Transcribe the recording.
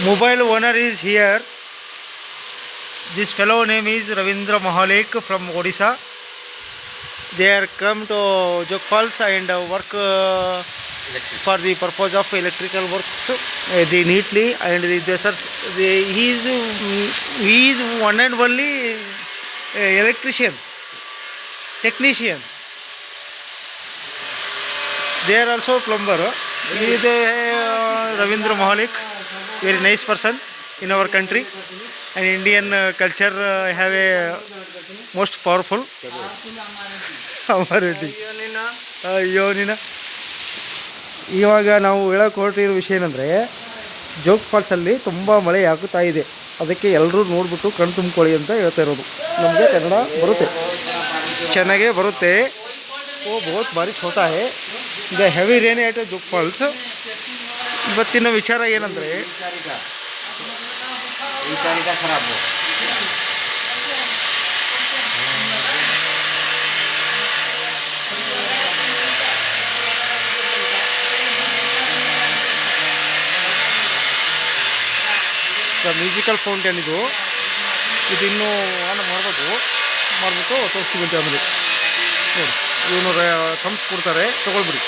Mobile owner is here. This fellow name is Ravindra Mahalik from Odisha. They are come to Jog Falls and work for the purpose of electrical works. They neatly and he is one and only electrician, technician. They are also plumber. He is Ravindra Mahalik, very nice person in our country. And Indian culture have a most powerful. ಅಯ್ಯೋ ನೀನು ಇವಾಗ ನಾವು ಹೇಳೋಕೆ ಹೊರಟಿರೋ ವಿಷಯ ಏನಂದರೆ ಜೋಗ್ ಫಾಲ್ಸಲ್ಲಿ ತುಂಬ ಮಳೆ ಆಗುತ್ತಾ ಇದೆ. ಅದಕ್ಕೆ ಎಲ್ಲರೂ ನೋಡಿಬಿಟ್ಟು ಕಣ್ ತುಂಬ್ಕೊಳ್ಳಿ ಅಂತ ಹೇಳ್ತಾ ಇರೋದು. ನಮಗೆ ಕನ್ನಡ ಬರುತ್ತೆ, ಚೆನ್ನಾಗೇ ಬರುತ್ತೆ. ಓ ಬಹುತ್ ಬಾರಿಶ್ ಹೋತಾ ಹೈ. The heavy rain at Jog Falls. ಇವತ್ತಿನ ವಿಚಾರ ಏನಂದರೆ ಮ್ಯೂಸಿಕಲ್ ಫೌಂಟೇನ್ ಇದು ಇನ್ನೂ ಆನ್ ಮಾಡಿಬಿಟ್ಟು ತೋರಿಸ್ತೀವಿ ಅಂತ ಆಮೇಲೆ ನೋಡಿ. ಇವನು ಥಮ್ಸ್ ಕೊಡ್ತಾರೆ, ತೊಗೊಳ್ಬಿಡಿ.